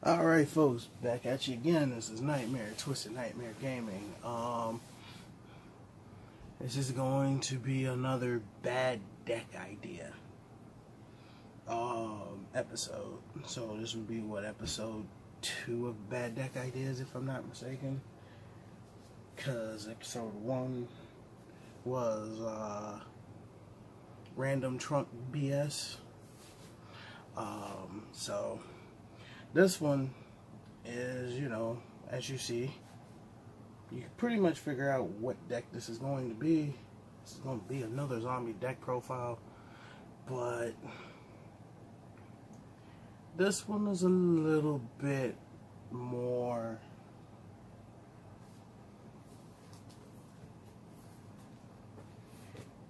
Alright folks, back at you again. This is Nightmare, Twisted Nightmare Gaming. This is going to be another bad deck idea episode. So this would be what, episode 2 of bad deck ideas, if I'm not mistaken. Cause episode 1 was random trunk BS. So this one is, you know, as you see, you can pretty much figure out what deck this is going to be. This is going to be another zombie deck profile, but this one is a little bit more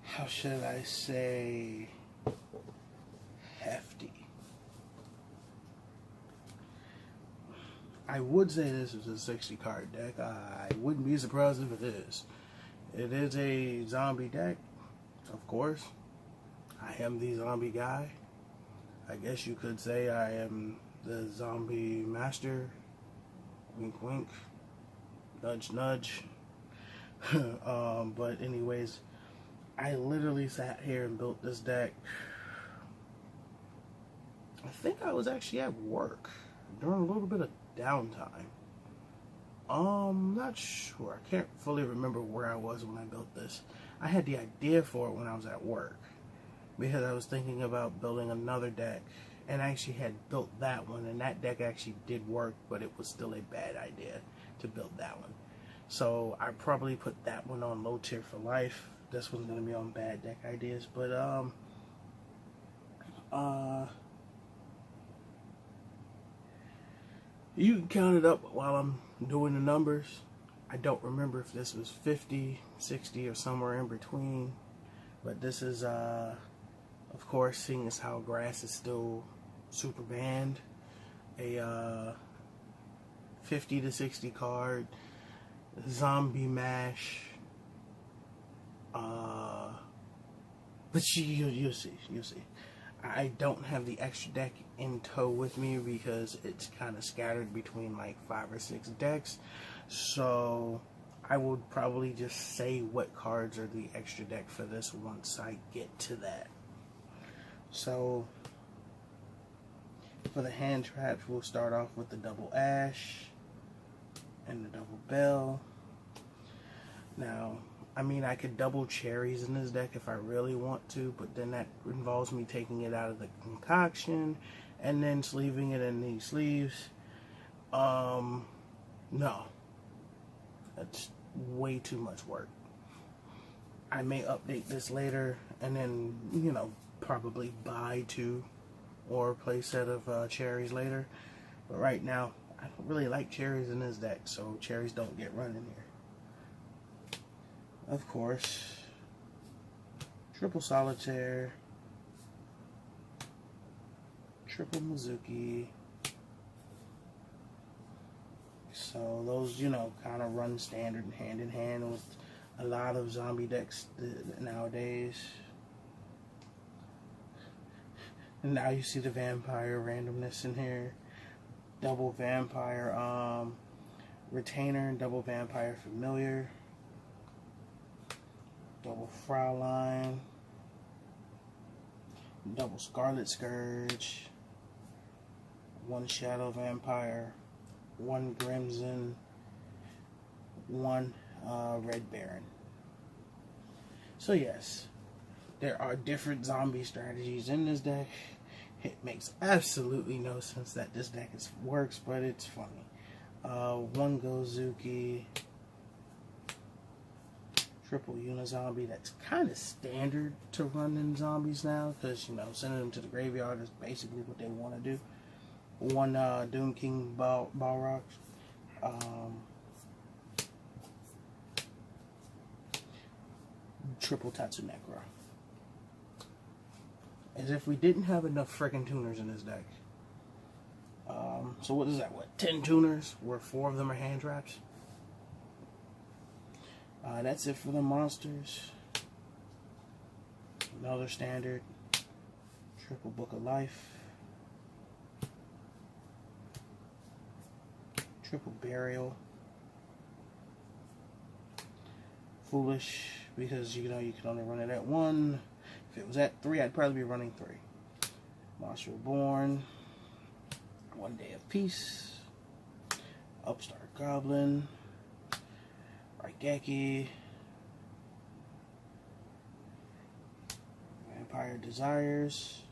how should I say, hefty. I would say this is a 60 card deck. I wouldn't be surprised if it is. It is a zombie deck, of course. I am the zombie guy. I guess you could say I am the zombie master. Wink wink. Nudge nudge. But anyways, I literally sat here and built this deck. I think I was actually at work during a little bit of downtime. Not sure. I can't fully remember where I was when I built this. I had the idea for it when I was at work because I was thinking about building another deck, and I actually had built that one, and that deck actually did work, but it was still a bad idea to build that one. So I probably put that one on low tier for life. This one's gonna be on bad deck ideas, but you can count it up while I'm doing the numbers. I don't remember if this was 50, 60, or somewhere in between. But this is, of course, seeing as how grass is still super banned, a 50 to 60 card zombie mash. But you'll see. I don't have the extra deck in tow with me because it's kind of scattered between like 5 or 6 decks. So I would probably just say what cards are the extra deck for this once I get to that. So for the hand traps, we'll start off with the double ash and the double bell. Now, I mean, I could double cherries in this deck if I really want to, but then that involves me taking it out of the concoction and then sleeving it in these sleeves. No. That's way too much work. I may update this later and then, you know, probably buy 2 or play a set of cherries later. But right now, I don't really like cherries in this deck, so cherries don't get run in here. Of course, triple solitaire, triple Mizuki. So those, you know, kind of run standard hand in hand with a lot of zombie decks nowadays. And now you see the vampire randomness in here. Double vampire retainer and double vampire familiar. Double Fraulein, double Scarlet Scourge, 1 Shadow Vampire, 1 Crimson, 1 Red Baron. So yes, there are different zombie strategies in this deck. It makes absolutely no sense that this deck works, but it's funny. 1 Gozuki, triple Unizombie. That's kind of standard to run in zombies now, because, you know, sending them to the graveyard is basically what they want to do. 1 Doom King Balrog. Triple Tatsunekra. As if we didn't have enough freaking tuners in this deck. So what is that? What, 10 tuners where 4 of them are hand traps? That's it for the monsters. Another standard triple Book of Life. triple burial. Foolish, because you know you can only run it at 1. If it was at 3, I'd probably be running 3. Monster Reborn, 1 Day of Peace, Upstart Goblin, Raigeki, Vampire Desires,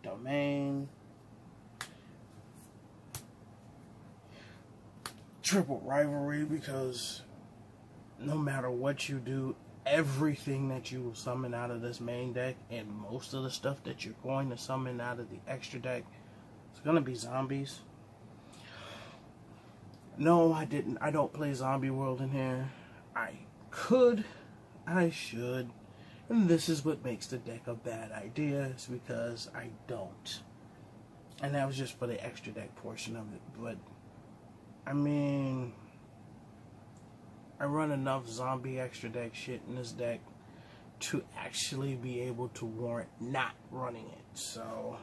Domain, Triple Rivalry, because no matter what you do, everything that you will summon out of this main deck and most of the stuff that you're going to summon out of the extra deck is going to be zombies. No, I don't play Zombie World in here. I could, I should, and this is what makes the deck a bad idea, is because I don't. And that was just for the extra deck portion of it, but I mean, I run enough zombie extra deck shit in this deck to actually be able to warrant not running it. So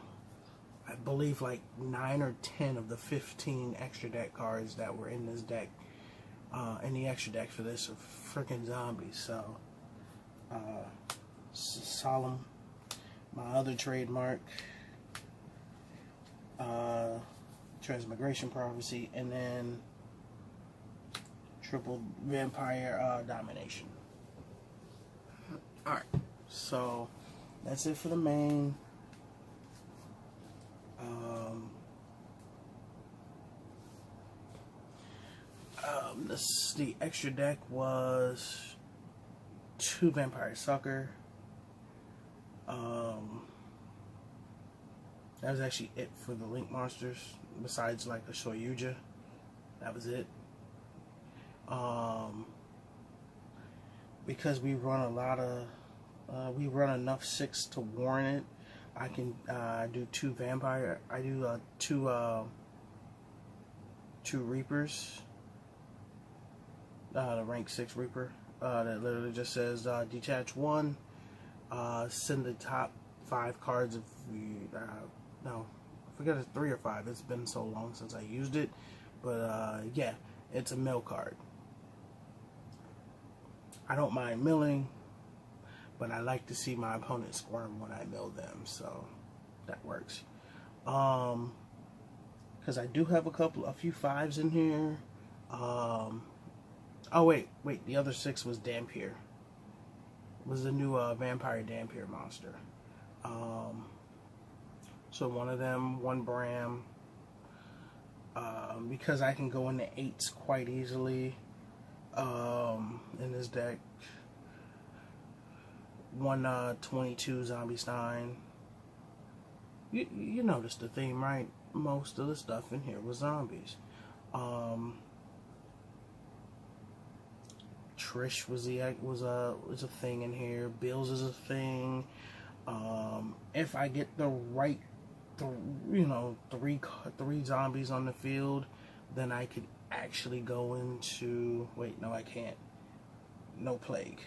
I believe like 9 or 10 of the 15 extra deck cards that were in this deck, in the extra deck for this, are freaking zombies. So Solemn, my other trademark, Transmigration Prophecy, and then Triple Vampire Domination. Alright, so that's it for the main. The extra deck was 2 Vampire Sucker. That was actually it for the Link monsters, besides like a Shoryuja. That was it. Because we run a lot of, we run enough 6 to warrant it. I can do 2 vampire. I do 2 Reapers. The rank 6 Reaper that literally just says detach 1. Send the top 5 cards of no, I forget it's 3 or 5. It's been so long since I used it, but yeah, it's a mill card. I don't mind milling, but I like to see my opponent squirm when I mill them, so that works. Because I do have a few 5s in here. Oh wait, the other 6 was Dampier. Was the new Vampire Dampier monster. So one of them, 1 Bram. Because I can go into 8s quite easily. In this deck, 1 22 Zombie Stein. You noticed the theme, right? Most of the stuff in here was zombies. Trish was a thing in here. Bills is a thing. If I get the right, 3 zombies on the field, then I could actually go into, wait, no, I can't. No plague.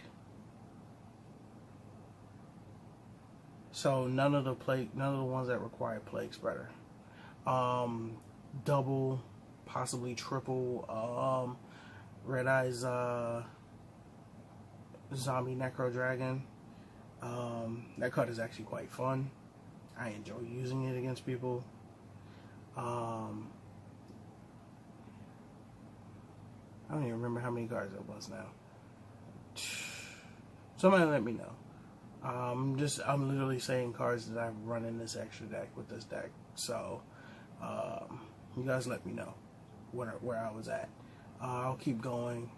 So none of the ones that require plague spreader. Double, possibly triple, Red Eyes Zombie Necro Dragon. That card is actually quite fun. I enjoy using it against people. I don't even remember how many cards it was now. Somebody let me know. I'm literally saying cards that I've run in this extra deck with this deck. So, you guys let me know where I was at. I'll keep going.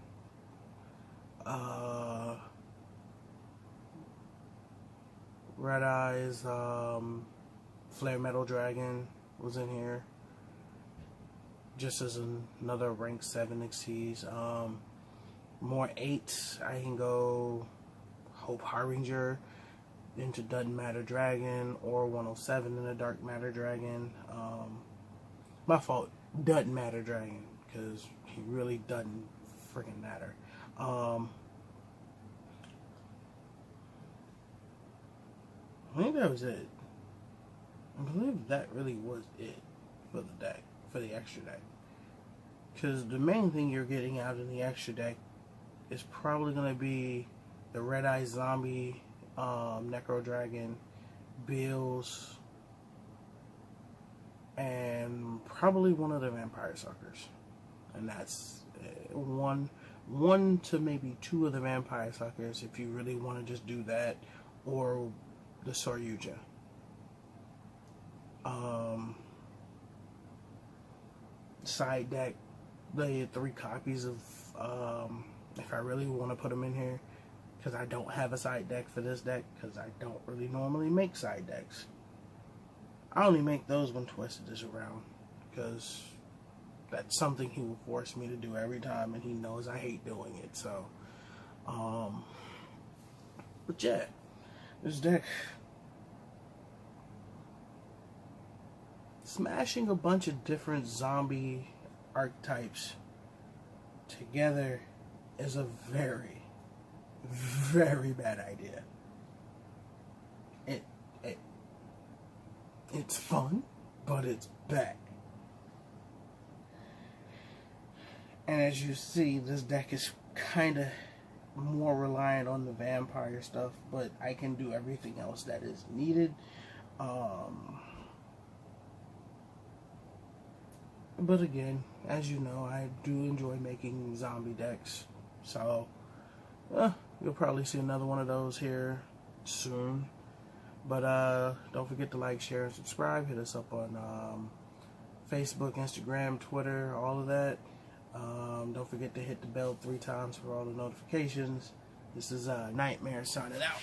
Red Eyes, Flare Metal Dragon was in here. Just as another rank 7 exceeds. More 8s. I can go Hope Harbinger into Doesn't Matter Dragon, or 107 in a Dark Matter Dragon. My fault, Doesn't Matter Dragon, because he really doesn't freaking matter. I think that was it. I believe that really was it for the deck, for the extra deck. Because the main thing you're getting out in the extra deck is probably going to be the Red Eye Zombie, Necro Dragon, Bills, and probably one of the Vampire Suckers. And that's one to maybe two of the Vampire Suckers if you really want to just do that, or the Soryuja. Side deck, the 3 copies of, if I really want to put them in here, because I don't have a side deck for this deck, because I don't really normally make side decks. I only make those when Twisted is around, because that's something he will force me to do every time, and he knows I hate doing it. So, but yeah, this deck, smashing a bunch of different zombie archetypes together is a very, very bad idea. It's fun, but it's bad. And as you see, this deck is kind of more reliant on the vampire stuff, but I can do everything else that is needed. But again, as you know, I do enjoy making zombie decks, so you'll probably see another one of those here soon. But don't forget to like, share, and subscribe. Hit us up on Facebook, Instagram, Twitter, all of that. Don't forget to hit the bell 3 times for all the notifications. This is Nightmare signing out.